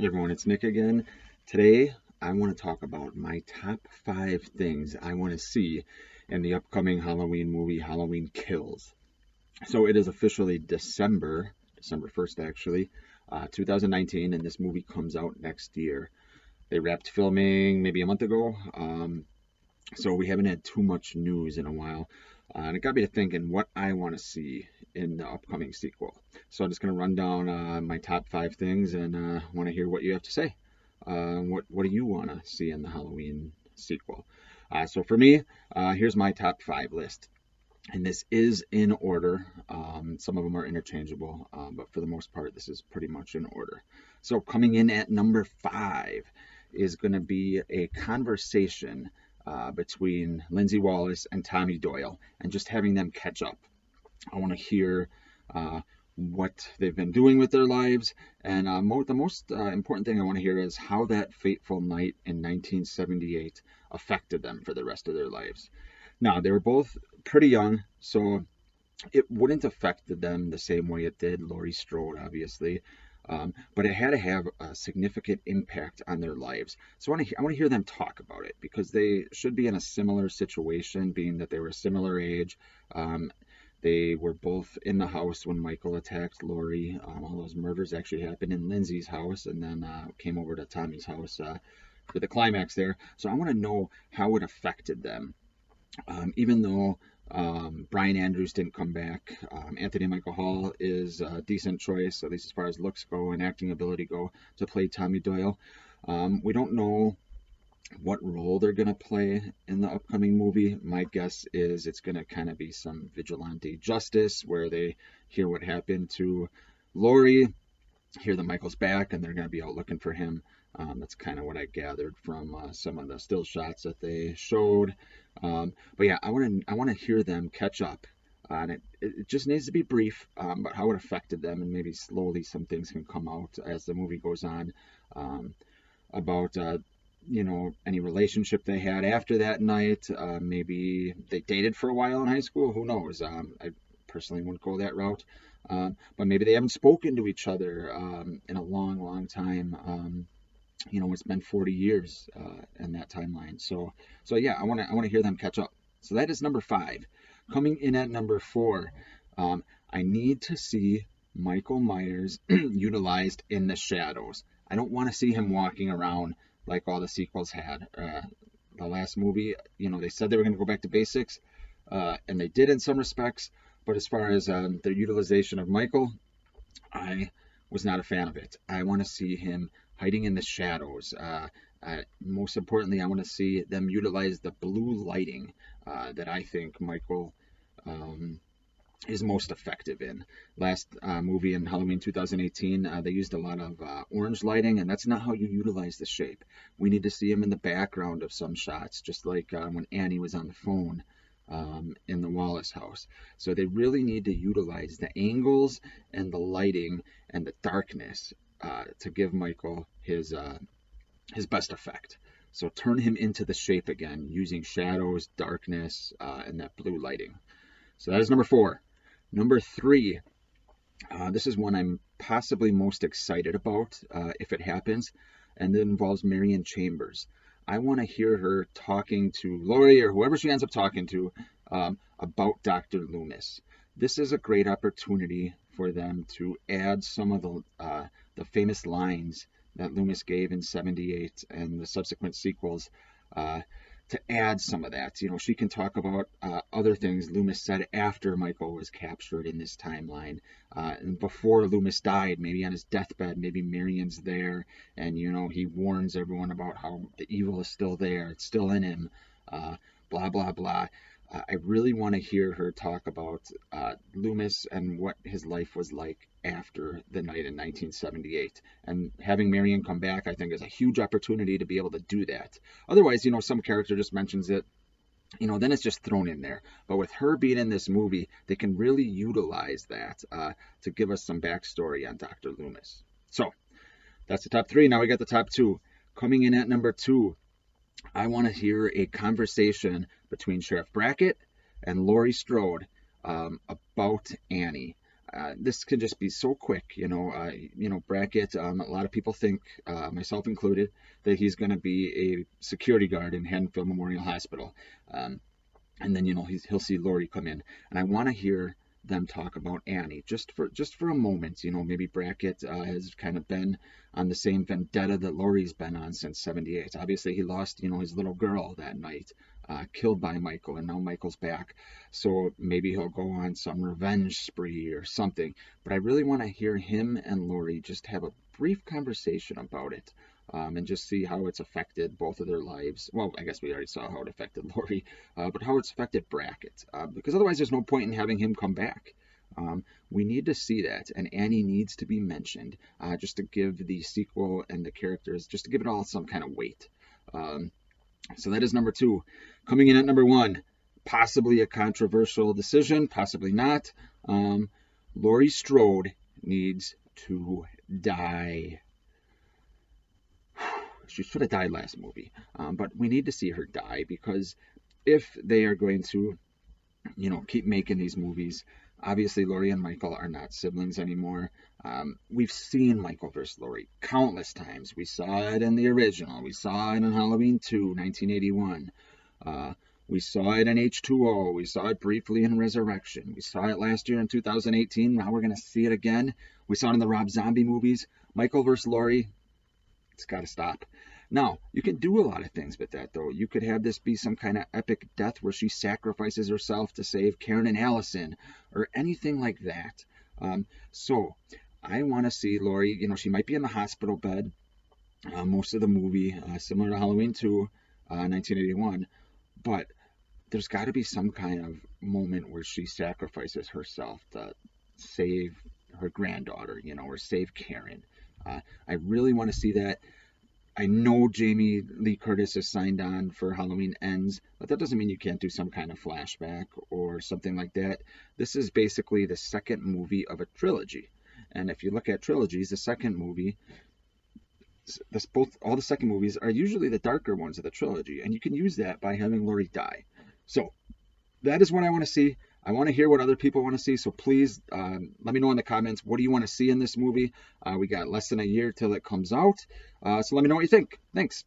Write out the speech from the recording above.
Hey everyone, it's Nick again. Today I want to talk about my top 5 things I want to see in the upcoming Halloween movie, Halloween Kills. So it is officially December 1st actually, 2019, and this movie comes out next year. They wrapped filming maybe a month ago, so we haven't had too much news in a while. And it got me to thinking what I want to see in the upcoming sequel. So I'm just going to run down my top 5 things and want to hear what you have to say. What do you want to see in the Halloween sequel? So for me, here's my top 5 list. And this is in order. Some of them are interchangeable, but for the most part, this is pretty much in order. So coming in at number 5 is going to be a conversation between Lindsay Wallace and Tommy Doyle, and just having them catch up. I want to hear what they've been doing with their lives, and the most important thing I want to hear is how that fateful night in 1978 affected them for the rest of their lives. Now, they were both pretty young, so it wouldn't affect them the same way it did Laurie Strode, obviously. But it had to have a significant impact on their lives. So I want to hear them talk about it because they should be in a similar situation, being that they were a similar age. They were both in the house when Michael attacked Laurie. All those murders actually happened in Lindsay's house and then came over to Tommy's house for the climax there. So I want to know how it affected them. Even though Brian Andrews didn't come back, Anthony Michael Hall is a decent choice, at least as far as looks go and acting ability go, to play Tommy Doyle. We don't know what role they're going to play in the upcoming movie. My guess is it's going to kind of be some vigilante justice where they hear what happened to Laurie, hear that Michael's back, and they're going to be out looking for him. That's kind of what I gathered from some of the still shots that they showed. But yeah, I want to hear them catch up, and it just needs to be brief, but how it affected them, and maybe slowly some things can come out as the movie goes on about any relationship they had after that night. Maybe they dated for a while in high school. Who knows? I personally wouldn't go that route. But maybe they haven't spoken to each other in a long, long time. It's been 40 years in that timeline. So yeah, I want to hear them catch up. So that is number 5. Coming in at number 4, I need to see Michael Myers utilized in the shadows. I don't want to see him walking around like all the sequels had. The last movie, they said they were going to go back to basics, and they did in some respects. But as far as their utilization of Michael, I was not a fan of it. I want to see him hiding in the shadows. Most importantly, I want to see them utilize the blue lighting that I think Michael is most effective in. Last movie in Halloween 2018, they used a lot of orange lighting, and that's not how you utilize the shape. We need to see him in the background of some shots, just like when Annie was on the phone in the Wallace house. So they really need to utilize the angles and the lighting and the darkness to give Michael his best effect. So turn him into the shape again using shadows, darkness, and that blue lighting. So that is number 4. Number 3, this is one I'm possibly most excited about if it happens, and it involves Marion Chambers. I want to hear her talking to Laurie or whoever she ends up talking to about Dr. Loomis. This is a great opportunity for them to add some of the famous lines that Loomis gave in '78 and the subsequent sequels. To add some of that, she can talk about other things Loomis said after Michael was captured in this timeline, and before Loomis died, maybe on his deathbed, maybe Marion's there, and he warns everyone about how the evil is still there, it's still in him, blah blah blah. I really want to hear her talk about Loomis and what his life was like after the night in 1978. And having Marion come back, I think, is a huge opportunity to be able to do that. Otherwise, some character just mentions it, then it's just thrown in there. But with her being in this movie, they can really utilize that to give us some backstory on Dr. Loomis. So that's the top 3. Now we got the top 2. Coming in at number 2, I want to hear a conversation between Sheriff Brackett and Laurie Strode about Annie. this could just be so quick, Brackett. A lot of people think, myself included, that he's going to be a security guard in Haddonfield Memorial Hospital, and then he'll see Laurie come in, and I want to hear them talk about Annie just for a moment. Maybe Brackett has kind of been on the same vendetta that Laurie's been on since '78. Obviously, he lost his little girl that night, killed by Michael, and now Michael's back. So maybe he'll go on some revenge spree or something. But I really want to hear him and Laurie just have a brief conversation about it. And just see how it's affected both of their lives. Well, I guess we already saw how it affected Laurie, but how it's affected Brackett. Because otherwise, there's no point in having him come back. We need to see that, and Annie needs to be mentioned, just to give the sequel and the characters, just to give it all some kind of weight. So that is number 2. Coming in at number 1, possibly a controversial decision, possibly not. Laurie Strode needs to die. She should have died last movie, but we need to see her die, because if they are going to, keep making these movies, obviously Laurie and Michael are not siblings anymore. We've seen Michael versus Laurie countless times. We saw it in the original. We saw it in Halloween 2, 1981. We saw it in H2O. We saw it briefly in Resurrection. We saw it last year in 2018. Now we're going to see it again. We saw it in the Rob Zombie movies. Michael versus Laurie. It's got to stop. Now, you can do a lot of things with that, though. You could have this be some kind of epic death where she sacrifices herself to save Karen and Allison, or anything like that. So, I want to see Laurie, she might be in the hospital bed most of the movie, similar to Halloween 2, 1981, but there's got to be some kind of moment where she sacrifices herself to save her granddaughter, or save Karen. I really want to see that. I know Jamie Lee Curtis is signed on for Halloween Ends, but that doesn't mean you can't do some kind of flashback or something like that. This is basically the second movie of a trilogy. And if you look at trilogies, the second movie, all the second movies are usually the darker ones of the trilogy. And you can use that by having Laurie die. So that is what I want to see. I want to hear what other people want to see, so please let me know in the comments, what do you want to see in this movie? We got less than a year till it comes out, so let me know what you think. Thanks.